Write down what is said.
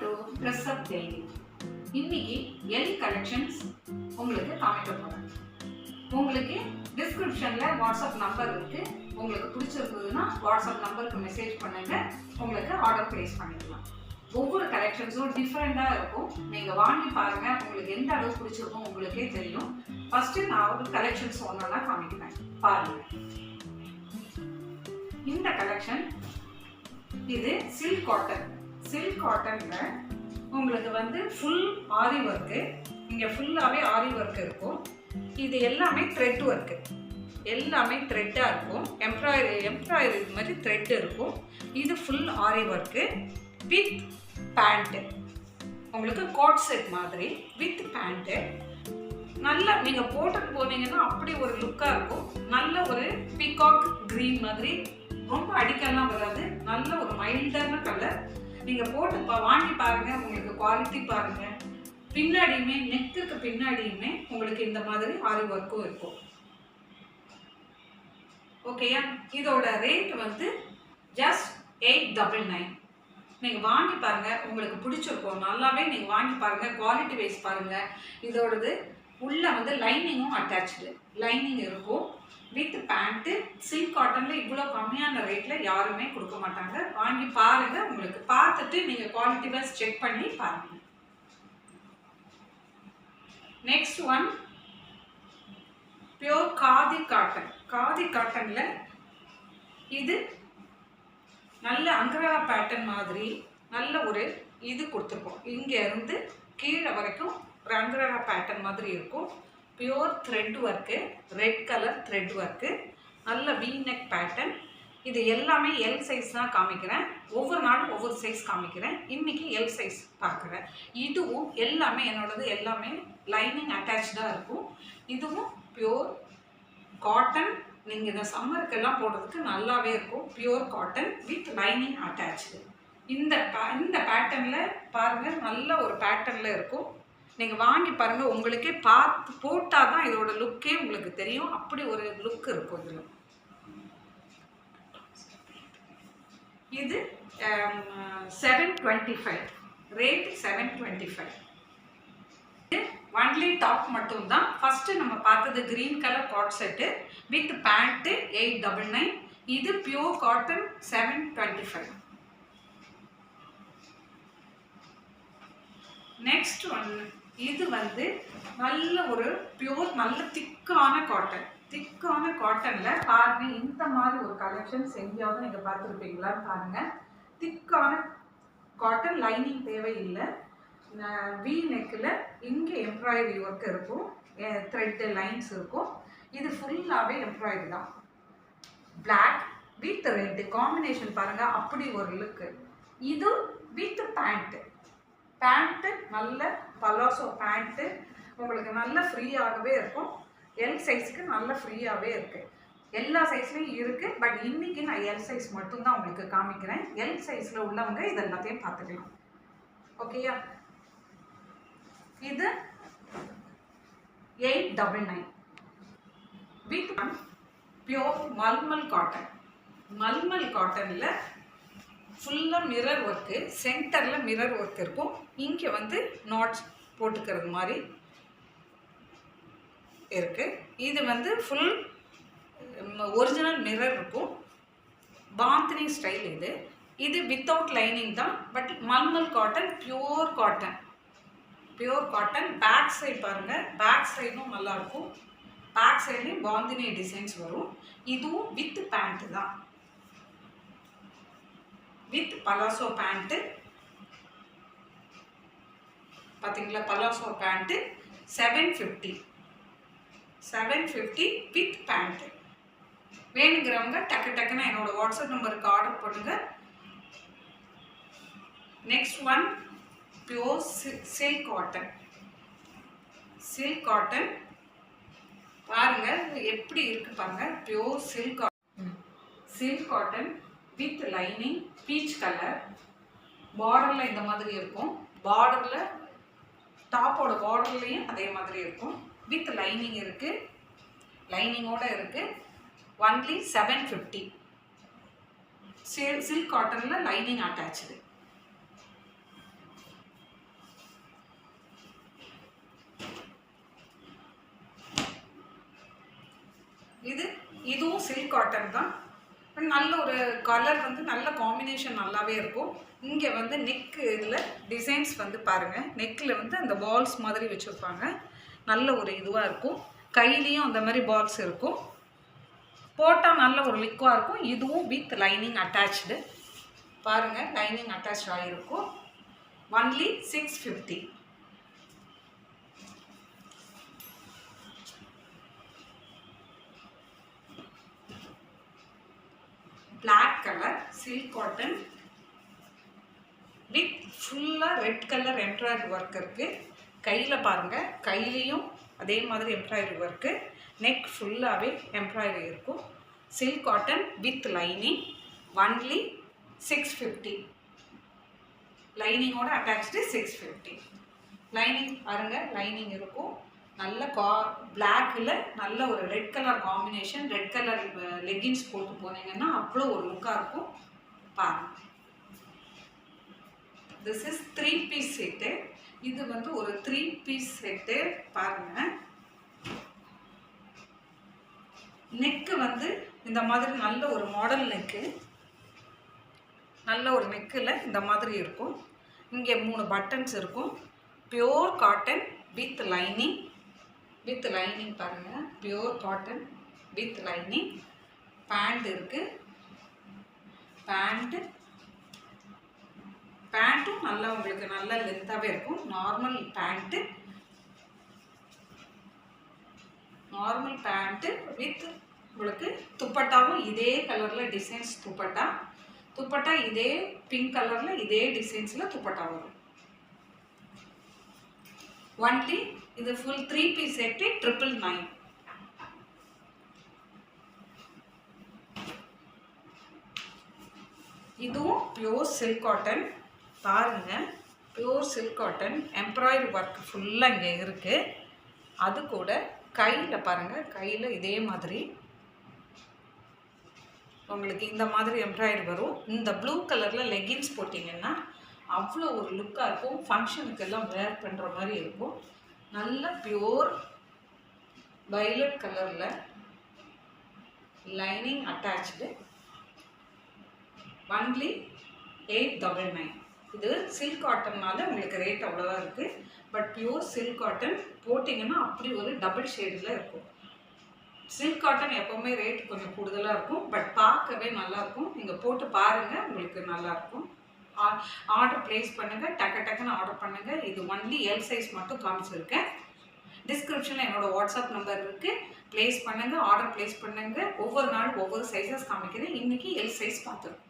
to Dress Up Daily. இன்னைக்கு L collections உங்களுக்கு காமிக்க போறேன். உங்களுக்கு டிஸ்கிரிப்ஷன்ல வாட்ஸ்அப் நம்பர் இருக்கு. உங்களுக்கு பிடிச்சிருந்ததுன்னா வாட்ஸ்அப் நம்பருக்கு மெசேஜ் பண்ணுங்க. உங்களுக்கு ஆர்டர் பிளேஸ் பண்ணிக்கலாம். ஒவ்வொரு கலெக்ஷன்ஸும் டிஃப்ரெண்டாக இருக்கும். நீங்கள் வாங்கி பாருங்க. உங்களுக்கு எந்த அளவு பிடிச்சிருக்கும் உங்களுக்கே தெரியும். ஃபர்ஸ்ட் நான் ஒரு கலெக்ஷன்ஸ் ஒன்றா காமிக்கிறேன் பாருங்க. இந்த கலெக்ஷன் இது சில்க் காட்டன். சில்க் காட்டன்ல உங்களுக்கு வந்து ஃபுல் ஆரி ஒர்க்கு, இங்கே ஃபுல்லாகவே ஆரி ஒர்க் இருக்கும். இது எல்லாமே த்ரெட் ஒர்க்கு, எல்லாமே த்ரெட்டாக இருக்கும். எம்ப்ராய்டரி மாதிரி த்ரெட் இருக்கும். இது full aari work with pant, உங்களுக்கு கோட் செட் மாதிரி வித் பேண்ட்டு. நல்லா நீங்கள் போட்டுட்டு போனீங்கன்னா அப்படி ஒரு லுக்காக இருக்கும். நல்ல ஒரு பீகாக் க்ரீன் மாதிரி, ரொம்ப அடிக்கலாம் வராது. நல்ல ஒரு மைல்டான கலர். நீங்கள் போட்டு வாங்கி பாருங்கள். உங்களுக்கு குவாலிட்டி பாருங்கள். பின்னாடியுமே நெக்குக்கு பின்னாடியுமே உங்களுக்கு இந்த மாதிரி ஆரி ஒர்க்கும் இருக்கும். ஓகேயா? இதோட ரேட் வந்து ஜஸ்ட் 899. நீங்கள் வாங்கி பாருங்கள். உங்களுக்கு பிடிச்சிருக்கும். நல்லாவே நீங்கள் வாங்கி பாருங்கள். குவாலிட்டி வைஸ் பாருங்கள். இதோடது உள்ளே வந்து லைனிங்கும் அட்டாச்சு. லைனிங் இருக்கும் வித் பேண்ட்டு. சில்க் காட்டனில் இவ்வளோ கம்மியான ரேட்டில் யாருமே கொடுக்க மாட்டாங்க. வாங்கி பாருங்கள். உங்களுக்கு பார்த்துட்டு நீங்கள் குவாலிட்டி வைஸ் செக் பண்ணி பாருங்கள். Next one pure khadi cotton. Khadi காட்டனில் இது நல்ல அங்கரா பேட்டர்ன் மாதிரி நல்ல ஒரு இது கொடுத்துருக்கோம். இங்கே இருந்து கீழே வரைக்கும் ஒரு அங்கரா பேட்டர்ன் மாதிரி இருக்கும். Pure thread work, red colour thread work, நல்ல வி நெக் பேட்டர்ன். இது எல்லாமே எல் சைஸ் தான் காமிக்கிறேன். ஒவ்வொரு நாளும் ஒவ்வொரு சைஸ் காமிக்கிறேன். இன்றைக்கி எல் சைஸ் பார்க்குறேன். இதுவும் எல்லாமே என்னோடது எல்லாமே லைனிங் அட்டாச்சாக இருக்கும். இதுவும் பியூர் காட்டன். நீங்கள் இந்த சம்மருக்கெல்லாம் போடுறதுக்கு நல்லாவே இருக்கும். Pure cotton with lining attach. இந்த பேட்டர்னில் பாருங்கள், நல்ல ஒரு பேட்டர்னில் இருக்கும். நீங்கள் வாங்கி பாருங்கள். உங்களுக்கே பார்த்து போட்டால் தான் இதோட லுக்கே உங்களுக்கு தெரியும். அப்படி ஒரு லுக் இருக்கும் இதில். இது 725, ரேட் 725. இது ஒன்லி டாப் மட்டும்தான். ஃபஸ்ட்டு நம்ம பார்த்தது green colour coat set with pant 899. இது பியூர் காட்டன் 725. நெக்ஸ்ட் ஒன்று இது வந்து நல்ல ஒரு பியூர் நல்ல திக்கான காட்டன். திக்கான காட்டனில் பாருங்கள். இந்த மாதிரி ஒரு கலெக்ஷன்ஸ் எங்கேயாவது நீங்கள் பார்த்துருப்பீங்களான்னு பாருங்கள். திக்கான காட்டன், லைனிங் தேவையில்லை. வி நெக்கில் இங்கே எம்ப்ராய்டரி ஒர்க் இருக்கும், த்ரெட்டு லைன்ஸ் இருக்கும். இது ஃபுல்லாகவே எம்ப்ராய்டரி தான். பிளாக் வித் ரெட்டு காம்பினேஷன் பாருங்கள். அப்படி ஒரு லுக்கு. இது வித் பேண்ட்டு. பேண்ட்டு நல்ல பலாசோ பேண்ட்டு. உங்களுக்கு நல்ல ஃப்ரீயாகவே இருக்கும். எல் சைஸுக்கு நல்ல ஃப்ரீயாகவே இருக்குது. எல்லா சைஸ்லேயும் இருக்குது. பட் இன்றைக்கி நான் எல் சைஸ் மட்டும்தான் உங்களுக்கு காமிக்கிறேன். எல் சைஸில் உள்ளவங்க இது எல்லாத்தையும் பார்த்துக்கலாம். ஓகேயா? இது 899 with pure mulmul cotton. Mulmul காட்டனில் ஃபுல்லாக மிரர் ஒர்க்கு, சென்டரில் மிரர் ஒர்க் இருக்கும். இங்கே வந்து நாட்ஸ் போட்டுக்கிறது மாதிரி இருக்குது. இது வந்து ஃபுல் ஒரிஜினல் மிரர் இருக்கும். பாந்தினி ஸ்டைல் இது. இது வித்தவுட் லைனிங் தான். But mulmul cotton, pure cotton. Pure cotton. Back side பாருங்கள். பேக் சைடும் நல்லாயிருக்கும். பேக் சைட்லேயும் பாந்தினி டிசைன்ஸ் வரும். இதுவும் வித் பேண்ட்டு தான், வித் பலாசோ பேண்ட்டு. பார்த்தீங்களா? Palazzo pant 750 with pant. வேணுங்கிறவங்க டக்குன்னு என்னோட வாட்ஸ்அப் நம்பருக்கு ஆர்டர் பண்ணுங்கள். Next one pure silk cotton. Silk cotton பாருங்கள் எப்படி இருக்குது பாருங்கள். Pure silk cotton. Silk cotton with lining, peach colour. பார்டரில் இந்த மாதிரி இருக்கும். பார்டரில் டாப்போட பார்டர்லேயும் அதே மாதிரி இருக்கும். வித் லைனிங் இருக்குது, லைனிங்கோடு இருக்குது. ஒன்லி 750. சில்க் காட்டனில் லைனிங் அட்டாச்சு. சில்க் காட்டன் தான். நல்ல ஒரு கலர் வந்து நல்ல காம்பினேஷன் நல்லாவே இருக்கும். இங்கே வந்து நெக்கு இதில் டிசைன்ஸ் வந்து பாருங்கள், நெக்கில் வந்து அந்த பால்ஸ் மாதிரி வச்சுருப்பாங்க. நல்ல ஒரு இதுவாக இருக்கும். கையிலையும் அந்த மாதிரி பால்ஸ் இருக்கும். போட்டால் நல்ல ஒரு லிக்வாக இருக்கும். இதுவும் வித் லைனிங் அட்டாச்சு. பாருங்கள், லைனிங் அட்டாச் ஆகிருக்கும். Only 650. Black color silk cotton with ஃபுல்லாக ரெட் கலர் எம்ப்ராய்டரி ஒர்க் இருக்குது. கையில் பாருங்கள், கையிலையும் அதே மாதிரி எம்ப்ராய்டரி ஒர்க்கு. நெக் ஃபுல்லாகவே எம்ப்ராய்டரி இருக்கும். Silk cotton with lining. Only 650. லைனிங்கோட அட்டாச்சு 650. லைனிங் பாருங்கள், லைனிங் இருக்கும். நல்ல பிளாக்கில் நல்ல ஒரு red colour combination. Red colour leggings போட்டு போனீங்கன்னா அவ்வளோ ஒரு லுக்காக இருக்கும். பாருங்கள், திஸ் இஸ் 3 பீஸ் செட்டு. இது வந்து ஒரு 3 பீஸ் செட்டு. பாருங்கள், நெக்கு வந்து இந்த மாதிரி நல்ல ஒரு மாடல் நெக்கு. நல்ல ஒரு நெக்கில் இந்த மாதிரி இருக்கும். இங்கே 3 பட்டன்ஸ் இருக்கும். Pure cotton with lining. With lining பாருங்கள், pure cotton with lining. Pant இருக்குது. பேண்ட்டும் நல்லா உங்களுக்கு நல்ல லென்த்தாகவே இருக்கும். நார்மல் பேண்ட்டு வித் உங்களுக்கு துப்பட்டாவும் இதே கலரில் டிசைன்ஸ். துப்பட்டா இதே பிங்க் கலரில் இதே டிசைன்ஸில் துப்பட்டா வரும். ஒன்லி இது ஃபுல் 3 பீஸ் செட்டு 999. இதுவும் பியோர் சில்க் காட்டன். பாருங்கள், pure silk cotton embroidery work ஃபுல்லாக இங்கே இருக்குது. அது கூட கையில் பாருங்கள், கையில் இதே மாதிரி உங்களுக்கு இந்த மாதிரி எம்ப்ராய்டரி வரும். இந்த ப்ளூ கலரில் லெகின்ஸ் போட்டிங்கன்னா அவ்வளோ ஒரு லுக்காக இருக்கும். ஃபங்க்ஷனுக்கெல்லாம் வேர் பண்ணுற மாதிரி இருக்கும். நல்ல பியோர் வயலட் கலரில் லைனிங் அட்டாச்சு. ஒன்லி 899. இது சில்க் காட்டன்னால உங்களுக்கு ரேட் அவ்வளோதான் இருக்குது. பட் பியோர் சில்க் காட்டன் போட்டிங்கன்னா அப்படி ஒரு டபுள் ஷேடில் இருக்கும். சில்க் காட்டன் எப்போவுமே ரேட் கொஞ்சம் கூடுதலாக இருக்கும். பட் பார்க்கவே நல்லாயிருக்கும். நீங்கள் போட்டு பாருங்கள், உங்களுக்கு நல்லாயிருக்கும். ஆர்டர் ப்ளேஸ் பண்ணுங்கள், டக்குன்னு ஆர்டர் பண்ணுங்கள். இது ஒன்லி எல் சைஸ் மட்டும் காமிச்சிருக்கேன். டிஸ்கிரிப்ஷனில் என்னோடய வாட்ஸ்அப் நம்பர் இருக்குது. ப்ளேஸ் பண்ணுங்கள், ஆர்டர் ப்ளேஸ் பண்ணுங்கள். ஒவ்வொரு நாளும் ஒவ்வொரு சைஸஸ் காமிக்கிறேன். இன்றைக்கி எல் சைஸ் பார்த்துருக்கோம்.